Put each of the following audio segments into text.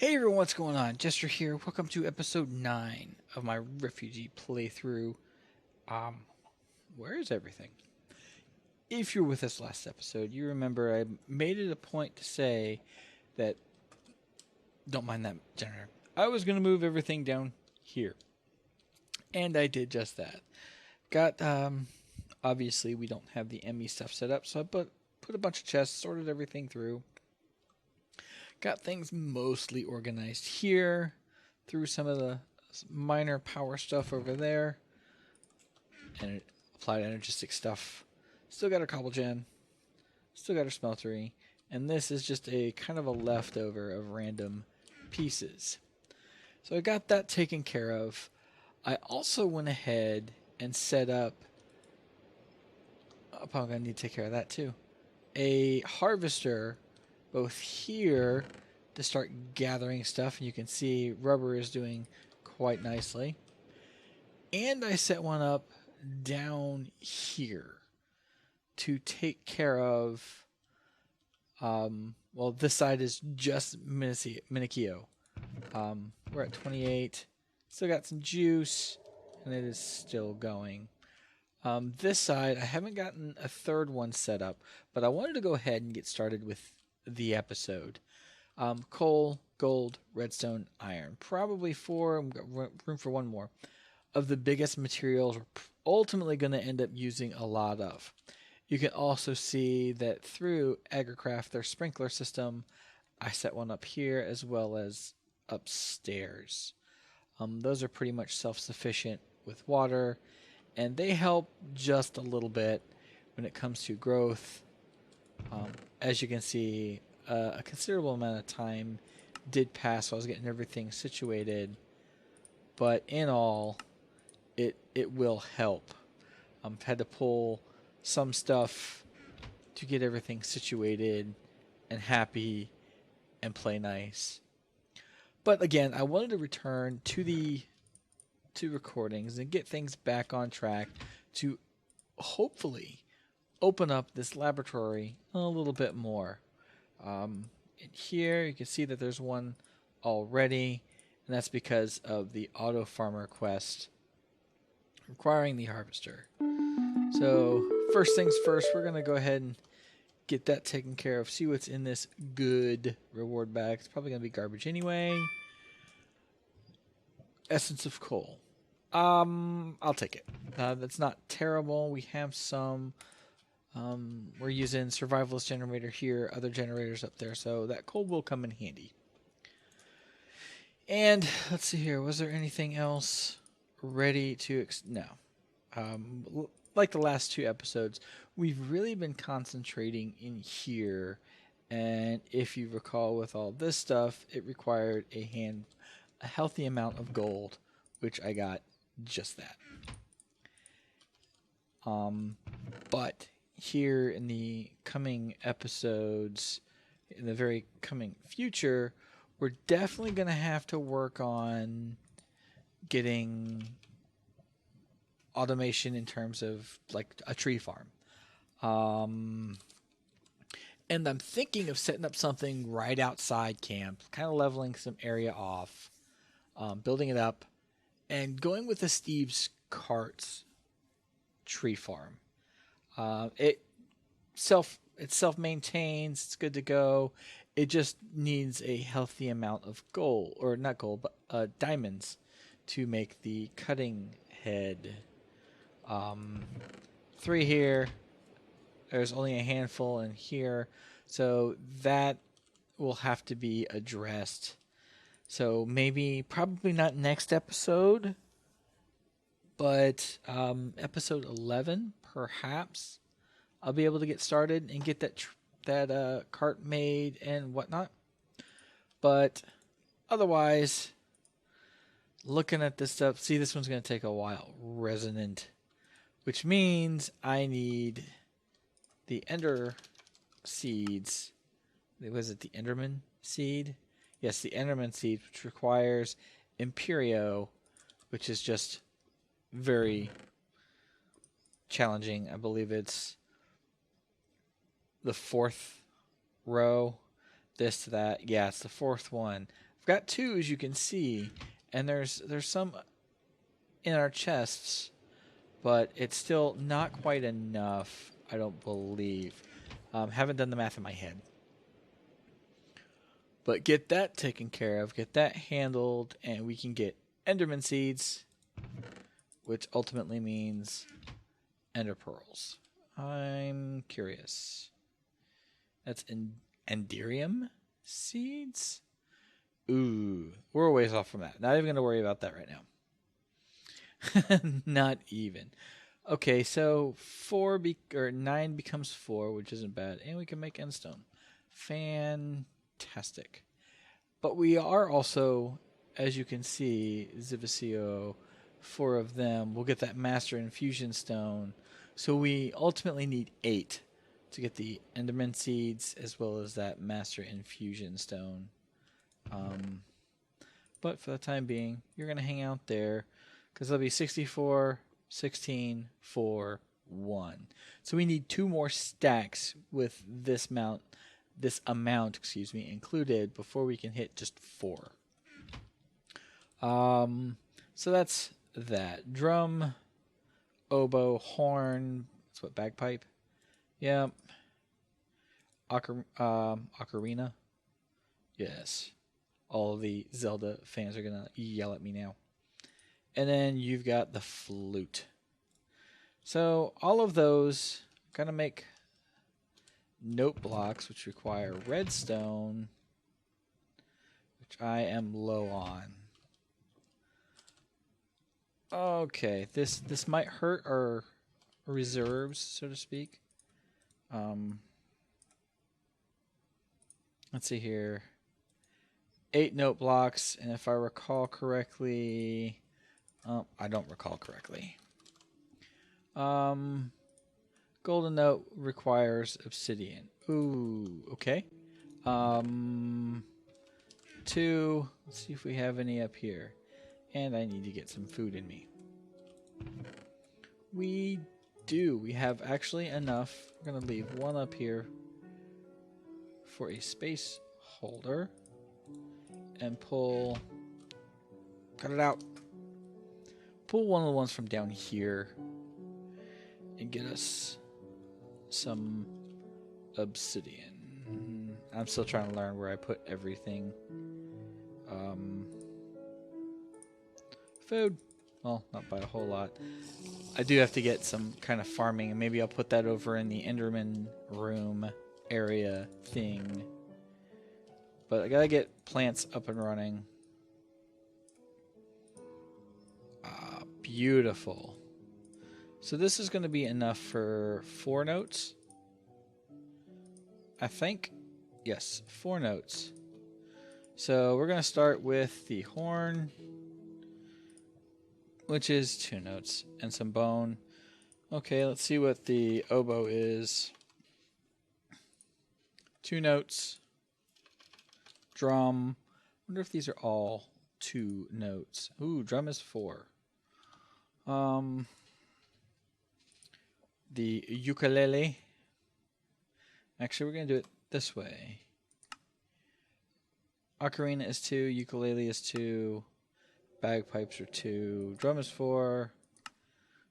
Hey everyone, what's going on? Jester here. Welcome to episode 9 of my Refugee playthrough. Um, where is everything? If you're with us last episode, you remember I made it a point to say that, don't mind that generator, I was going to move everything down here. And I did just that. Got, obviously we don't have the ME stuff set up, so I put a bunch of chests, sorted everything through. Got things mostly organized here, threw some of the minor power stuff over there, and applied energistic stuff. Still got our cobble gen, still got our smeltery, and this is just a kind of a leftover of random pieces. So I got that taken care of. I also went ahead and set up, I'm going to need to take care of that too, a harvester both here to start gathering stuff, and you can see rubber is doing quite nicely. And I set one up down here to take care of, well, this side is just Minikio. We're at 28, still got some juice, and it is still going. This side, I haven't gotten a third one set up, but I wanted to go ahead and get started with the episode. Coal, gold, redstone, iron. Probably four, we've got room for one more, of the biggest materials we're ultimately going to end up using a lot of. You can also see that through Agricraft, their sprinkler system, I set one up here as well as upstairs. Those are pretty much self-sufficient with water, and they help just a little bit when it comes to growth. As you can see, a considerable amount of time did pass, so I was getting everything situated. But in all, it will help. I've had to pull some stuff to get everything situated and happy and play nice. But again, I wanted to return to recordings and get things back on track to hopefully open up this laboratory a little bit more. In here, you can see that there's one already, and that's because of the auto farmer quest requiring the harvester. So first things first, we're going to go ahead and get that taken care of, see what's in this good reward bag. It's probably going to be garbage anyway. Essence of coal. I'll take it. That's not terrible. We have some. We're using survivalist generator here, other generators up there, so that coal will come in handy. And let's see here. Was there anything else ready to? No. Like the last two episodes, we've really been concentrating in here, and if you recall, with all this stuff, it required a healthy amount of gold, which I got just that. But here in the coming episodes, in the very coming future, we're definitely going to have to work on getting automation in terms of like a tree farm. And I'm thinking of setting up something right outside camp, kind of leveling some area off, building it up, and going with the Steve's Carts tree farm. It self-maintains. It's good to go. It just needs a healthy amount of gold, or not gold, but diamonds, to make the cutting head. 3 here. There's only a handful in here, so that will have to be addressed. So probably not next episode, but episode 11 perhaps. I'll be able to get started and get that cart made and whatnot. But otherwise, looking at this stuff, see, this one's going to take a while. Resonant, which means I need the Ender seeds. Was it the Enderman seed? Yes, the Enderman seed, which requires Imperio, which is just very challenging. I believe it's the 4th row, this to that. Yeah, it's the 4th one. I've got 2, as you can see, and there's some in our chests, but it's still not quite enough, I don't believe. Haven't done the math in my head. But get that taken care of, get that handled, and we can get Enderman seeds, which ultimately means Ender pearls. I'm curious. That's Enderium seeds? Ooh, we're a ways off from that. Not even going to worry about that right now. Not even. Okay, so 9 becomes 4, which isn't bad, and we can make endstone. Fantastic. But we are also, as you can see, Zivacio, 4 of them. We'll get that Master Infusion Stone. So we ultimately need 8 to get the Enderman seeds as well as that Master Infusion Stone. But for the time being, you're going to hang out there because there'll be 64, 16, 4, 1. So we need 2 more stacks with this amount, included before we can hit just 4. So that's that. Drum, oboe, horn. That's what, bagpipe? Yeah. Ocarina. Yes. All of the Zelda fans are going to yell at me now. And then you've got the flute. So all of those are going to make note blocks, which require redstone, which I am low on. Okay, this might hurt our reserves, so to speak. Let's see here. 8 note blocks, and if I recall correctly, I don't recall correctly. Golden note requires obsidian. Ooh, okay. 2. Let's see if we have any up here. And I need to get some food in me. We do. We have actually enough. We're going to leave 1 up here for a space holder. And pull... Cut it out. Pull one of the ones from down here. And get us some obsidian. I'm still trying to learn where I put everything. Food. Well, not by a whole lot. I do have to get some kind of farming, and maybe I'll put that over in the Enderman room area thing. But I gotta get plants up and running. Beautiful. So this is going to be enough for 4 notes. I think. Yes, 4 notes. So we're going to start with the horn, which is 2 notes, and some bone. Okay, let's see what the oboe is. 2 notes. Drum. I wonder if these are all 2 notes. Ooh, drum is 4. The ukulele. Actually, we're going to do it this way. Ocarina is 2, ukulele is 2, bagpipes are 2, drum is 4.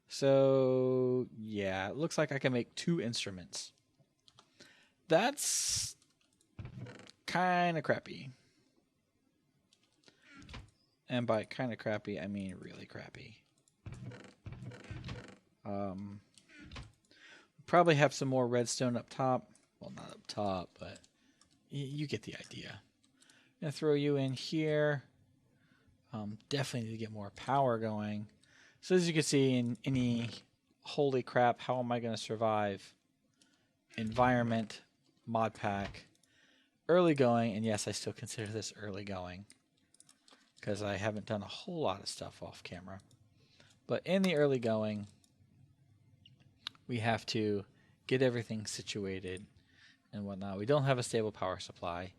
So, yeah, it looks like I can make 2 instruments. That's kind of crappy. And by kind of crappy, I mean really crappy. Probably have some more redstone up top. Well, not up top, but you get the idea. I'm going to throw you in here. Definitely need to get more power going. So as you can see in any holy crap, how am I going to survive? Environment, mod pack, early going, and yes, I still consider this early going because I haven't done a whole lot of stuff off camera. But in the early going, we have to get everything situated and whatnot. We don't have a stable power supply,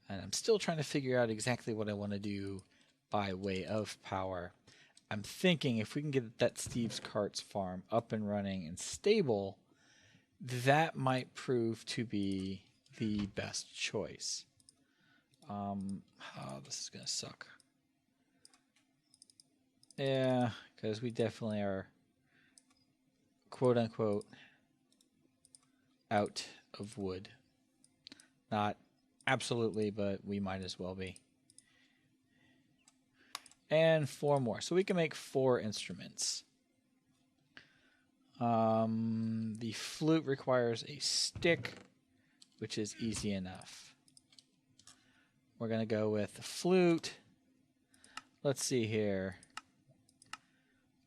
and I'm still trying to figure out exactly what I want to do by way of power. I'm thinking if we can get that Steve's Carts farm up and running and stable, that might prove to be the best choice. Oh, this is gonna suck. Yeah, because we definitely are, quote unquote, out of wood. Not absolutely, but we might as well be. And 4 more. So we can make 4 instruments. The flute requires a stick, which is easy enough. We're going to go with the flute. Let's see here.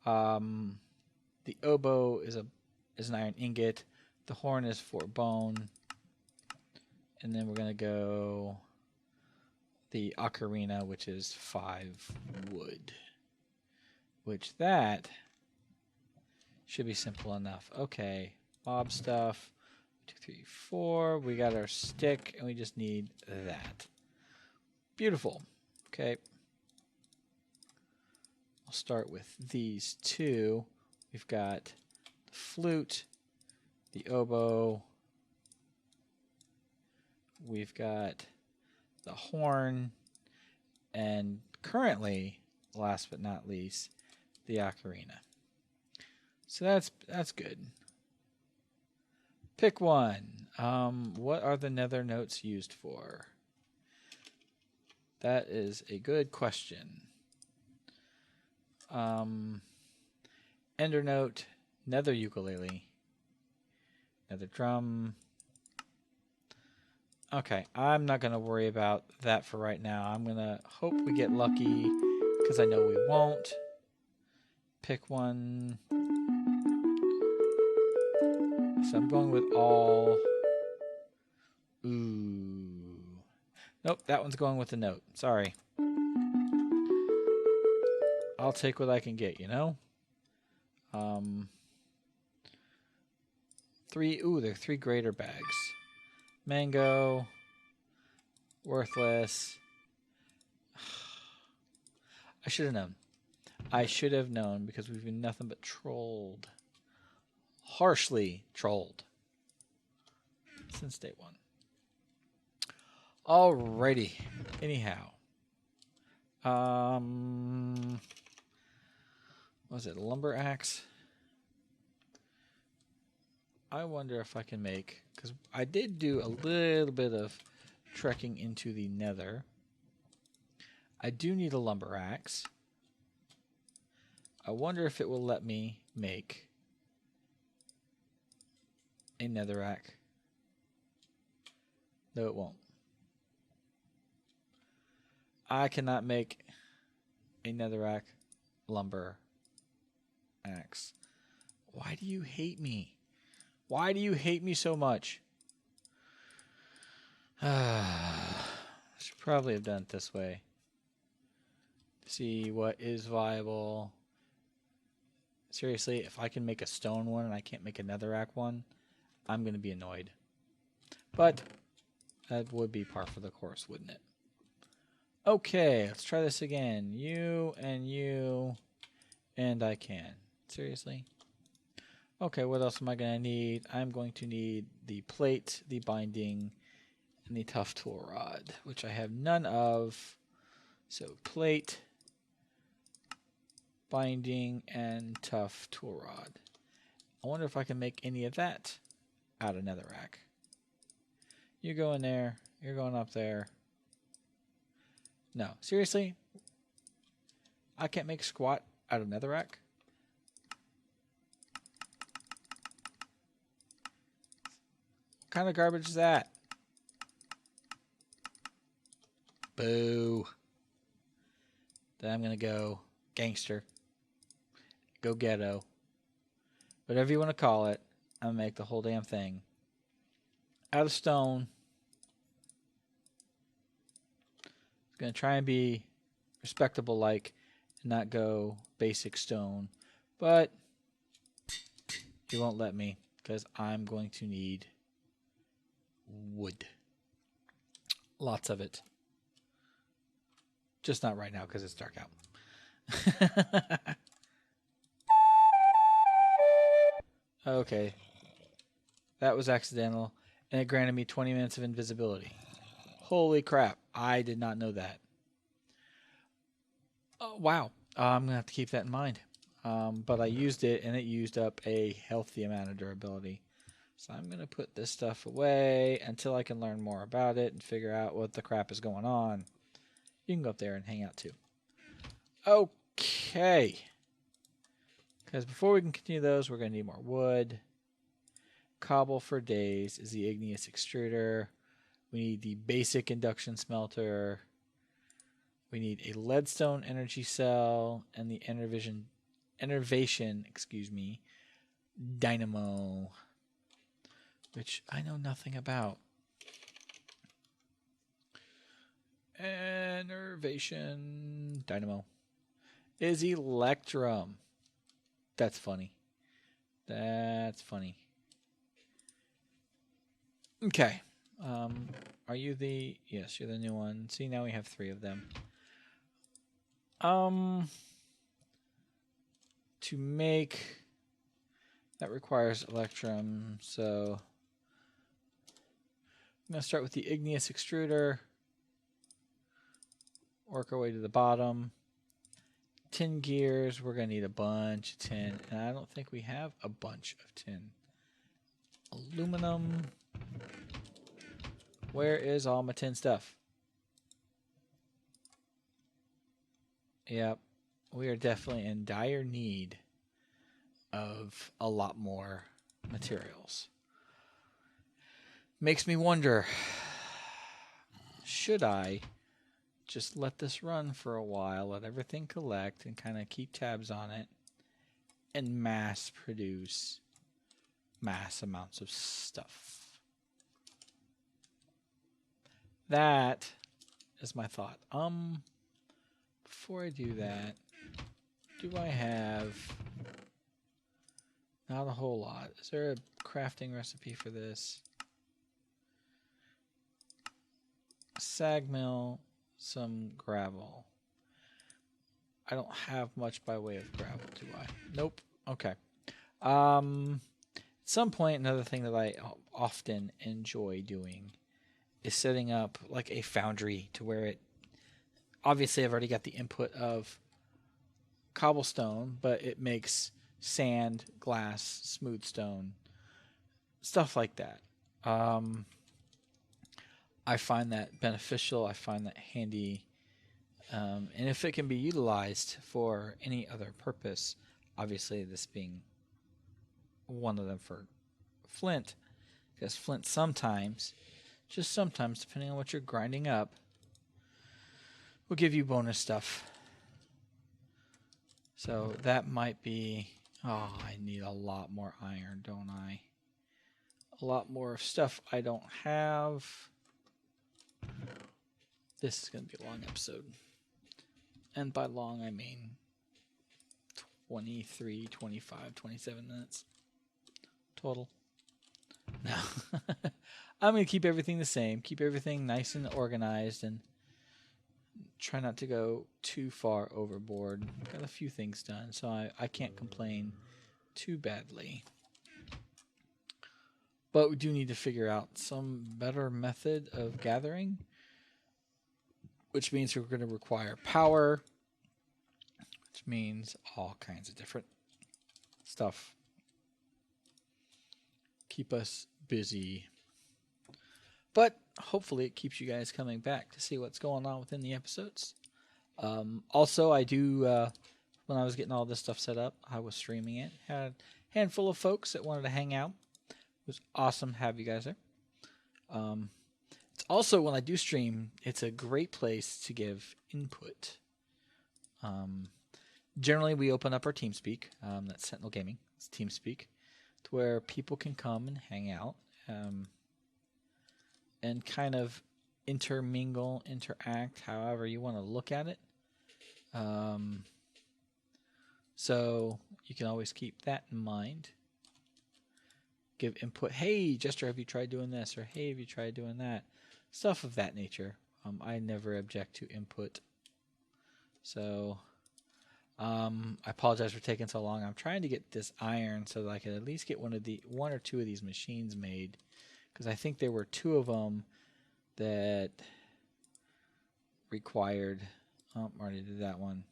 The oboe is an iron ingot. The horn is 4 bone. And then we're going to go the ocarina, which is 5 wood. Which that should be simple enough. Okay, mob stuff. 2, 3, 4. We got our stick, and we just need that. Beautiful. Okay. I'll start with these 2. We've got the flute, the oboe. We've got the horn, and currently, last but not least, the ocarina. So that's good. Pick one. What are the nether notes used for? That is a good question. Ender note, nether ukulele, nether drum. Okay, I'm not going to worry about that for right now. I'm going to hope we get lucky, because I know we won't. Pick one. So I'm going with all. Ooh. Nope, that one's going with the note. Sorry. I'll take what I can get, you know? 3. Ooh, there are 3 greater bags. Mango. Worthless. I should have known. I should have known, because we've been nothing but trolled. Harshly trolled. Since day 1. Alrighty. Anyhow. What was it? A lumber axe? I wonder if I can make, because I did do a little bit of trekking into the nether. I do need a lumber axe. I wonder if it will let me make a netherrack. No, it won't. I cannot make a netherrack lumber axe. Why do you hate me? Why do you hate me so much? I should probably have done it this way. See what is viable. Seriously, if I can make a stone one and I can't make a netherrack one, I'm going to be annoyed. But that would be par for the course, wouldn't it? Okay, let's try this again. You, and I can. Seriously? Okay, what else am I going to need? I'm going to need the plate, the binding, and the tough tool rod, which I have none of. So plate, binding, and tough tool rod. I wonder if I can make any of that out of netherrack. You go in there. You're going up there. No, seriously? I can't make squat out of netherrack? What kind of garbage is that? Boo. Then I'm going to go gangster. Go ghetto. Whatever you want to call it. I'm going to make the whole damn thing out of stone. Going to try and be respectable like and not go basic stone. But he won't let me because I'm going to need wood. Lots of it. Just not right now because it's dark out. Okay. That was accidental. And it granted me 20 minutes of invisibility. Holy crap. I did not know that. Oh, wow. I'm going to have to keep that in mind. But I used it, and it used up a healthy amount of durability. So I'm going to put this stuff away until I can learn more about it and figure out what the crap is going on. You can go up there and hang out too. Okay. Because before we can continue those, we're going to need more wood. Cobble for days is the igneous extruder. We need the basic induction smelter. We need a leadstone energy cell and the innervation, dynamo, which I know nothing about. Innervation dynamo is electrum. That's funny. That's funny. Okay. Are you the... Yes, you're the new one. See, now we have 3 of them. To make... That requires electrum, so... I'm going to start with the igneous extruder. Work our way to the bottom. Tin gears, we're going to need a bunch of tin. And I don't think we have a bunch of tin. Aluminum. Where is all my tin stuff? Yep. We are definitely in dire need of a lot more materials. Makes me wonder, should I just let this run for a while, let everything collect, and kind of keep tabs on it, and mass produce mass amounts of stuff? That is my thought. Before I do that, do I have... Not a whole lot. Is there a crafting recipe for this? Sag mill, some gravel. I don't have much by way of gravel, do I? Nope. Okay. At some point, another thing that I often enjoy doing is setting up like a foundry to where it... Obviously, I've already got the input of cobblestone, but it makes sand, glass, smooth stone, stuff like that. I find that beneficial. I find that handy. And if it can be utilized for any other purpose, obviously this being one of them for flint, because flint sometimes, just sometimes, depending on what you're grinding up, will give you bonus stuff. So that might be... Oh, I need a lot more iron, don't I? A lot more stuff I don't have. This is going to be a long episode. And by long, I mean 23, 25, 27 minutes total. No. I'm going to keep everything the same. Keep everything nice and organized and try not to go too far overboard. Got a few things done, so I can't complain too badly. But we do need to figure out some better method of gathering, which means we're going to require power, which means all kinds of different stuff. Keep us busy. But hopefully it keeps you guys coming back to see what's going on within the episodes. Also, I do, when I was getting all this stuff set up, I was streaming it. Had a handful of folks that wanted to hang out. It was awesome to have you guys there. It's also, when I do stream, it's a great place to give input. Generally, we open up our TeamSpeak. That's Sentinel-Gaming. It's TeamSpeak. To where people can come and hang out. And kind of intermingle, interact, however you want to look at it. So you can always keep that in mind. Give input. Hey, Jester, have you tried doing this? Or hey, have you tried doing that? Stuff of that nature. I never object to input. So I apologize for taking so long. I'm trying to get this iron so that I can at least get one or two of these machines made. Because I think there were 2 of them that required. Oh, already did that one.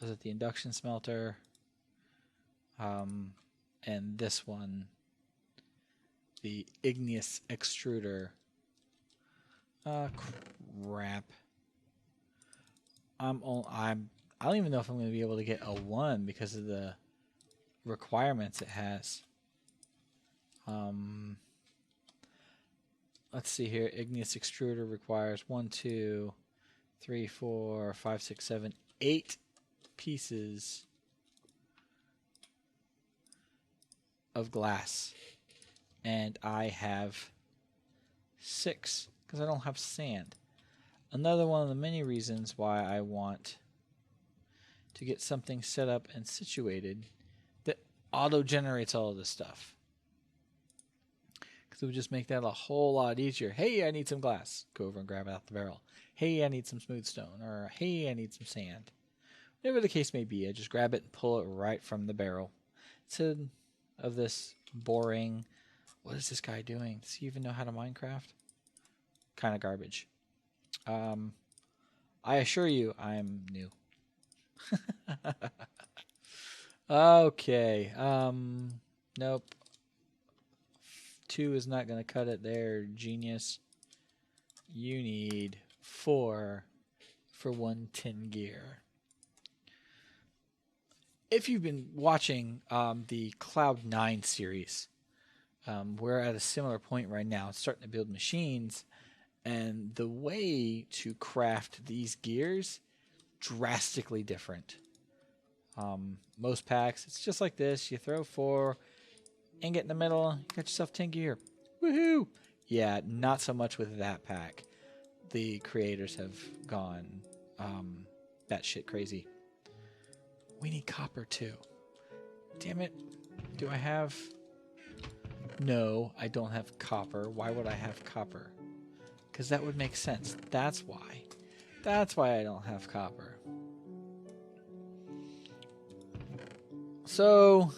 Was it the induction smelter? And this one, the igneous extruder. Crap. I don't even know if I'm going to be able to get a 1 because of the requirements it has. Let's see here. Igneous extruder requires 1, 2, 3, 4, 5, 6, 7, 8 pieces of glass. And I have 6 because I don't have sand. Another one of the many reasons why I want to get something set up and situated that auto-generates all of this stuff. Because it would just make that a whole lot easier. Hey, I need some glass. Go over and grab it out the barrel. Hey, I need some smooth stone. Or, hey, I need some sand. Whatever the case may be, I just grab it and pull it right from the barrel. Instead of this boring, what is this guy doing? Does he even know how to Minecraft? Kind of garbage. I assure you, I'm new. Okay. Nope. 2 is not going to cut it there, genius. You need 4 for 1 tin gear. If you've been watching the Cloud 9 series, we're at a similar point right now. It's starting to build machines, and the way to craft these gears drastically different. Most packs, it's just like this. You throw 4 and get in the middle. You got yourself 10 gear. Woohoo! Yeah, not so much with that pack. The creators have gone batshit crazy. We need copper too. Damn it. Do I have... No, I don't have copper. Why would I have copper? Because that would make sense. That's why. That's why I don't have copper. So,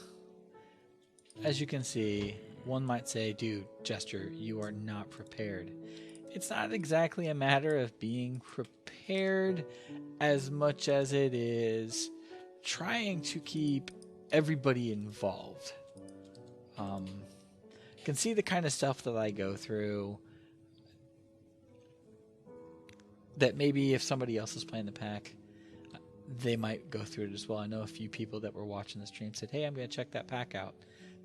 as you can see, one might say, dude, Jester, you are not prepared. It's not exactly a matter of being prepared as much as it is trying to keep everybody involved. You can see the kind of stuff that I go through that maybe if somebody else is playing the pack, they might go through it as well. I know a few people that were watching the stream said, hey, I'm going to check that pack out.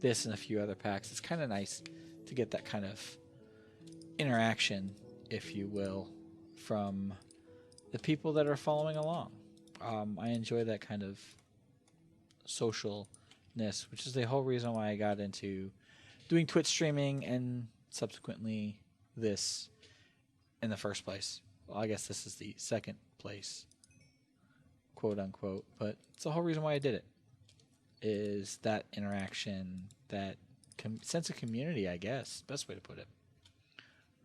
This and a few other packs. It's kind of nice to get that kind of interaction, if you will, from the people that are following along. I enjoy that kind of socialness, which is the whole reason why I got into doing Twitch streaming and subsequently this in the first place. Well, I guess this is the second place, quote unquote, but it's the whole reason why I did it, is that interaction, that sense of community, I guess, best way to put it.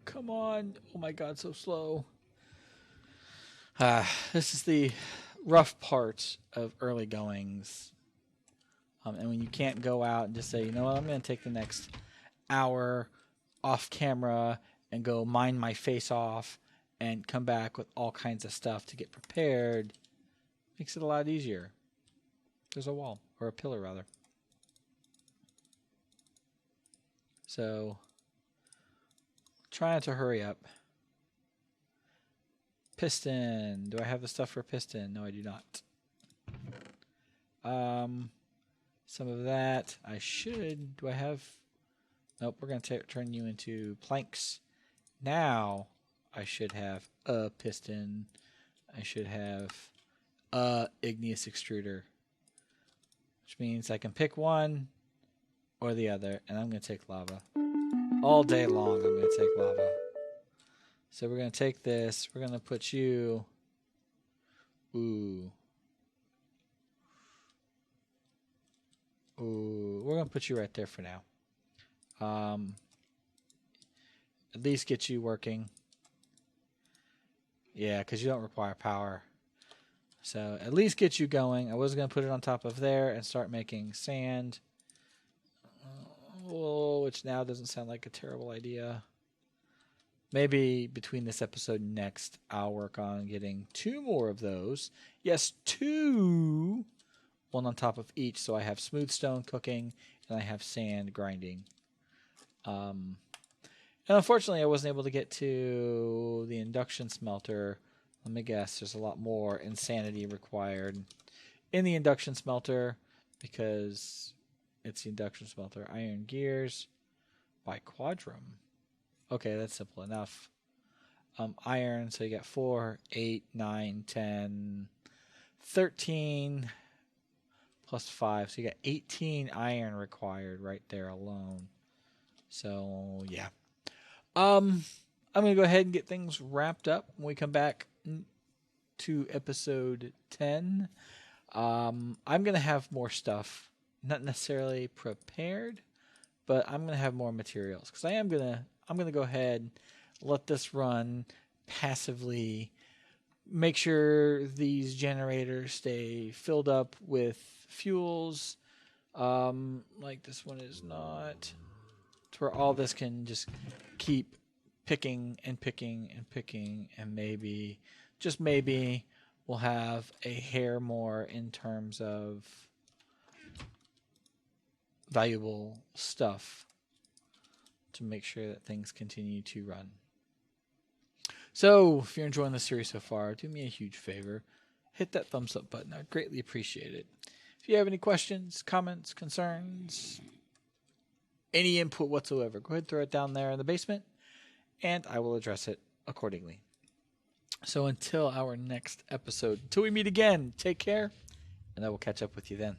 Come on. Oh my god, so slow. This is the rough part of early goings. And when you can't go out and just say, you know what, I'm going to take the next hour off camera and go mine my face off and come back with all kinds of stuff to get prepared, makes it a lot easier. There's a wall, or a pillar rather. So, trying to hurry up. Piston. Do I have the stuff for piston? No, I do not. Some of that I should. Do I have? Nope, we're going to turn you into planks. Now I should have a piston. I should have a igneous extruder. Which means I can pick one or the other. And I'm going to take lava. All day long I'm going to take lava. So we're going to take this. We're going to put you... Ooh. Ooh. We're going to put you right there for now. At least get you working. Yeah, because you don't require power. So at least get you going. I was going to put it on top of there and start making sand. Which now doesn't sound like a terrible idea. maybe between this episode and next, I'll work on getting 2 more of those. Yes, 2. One on top of each, so I have smooth stone cooking and I have sand grinding. And unfortunately, I wasn't able to get to the induction smelter. Let me guess, there's a lot more insanity required in the induction smelter because it's the induction smelter. Iron gears by Quadrum. Okay, that's simple enough. Iron, so you got 4, 8, 9, 10, 13 plus 5. So you got 18 iron required right there alone. So, yeah. I'm going to go ahead and get things wrapped up when we come back to episode 10. I'm going to have more stuff, not necessarily prepared, but I'm going to have more materials because I'm going to go ahead and let this run passively, make sure these generators stay filled up with fuels, like this one is not, to where all this can just keep picking and picking and picking, and maybe, just maybe, we'll have a hair more in terms of valuable stuff to make sure that things continue to run. So, if you're enjoying the series so far, do me a huge favor. Hit that thumbs up button. I'd greatly appreciate it. If you have any questions, comments, concerns, any input whatsoever, go ahead and throw it down there in the basement, and I will address it accordingly. So until our next episode, until we meet again, take care, and I will catch up with you then.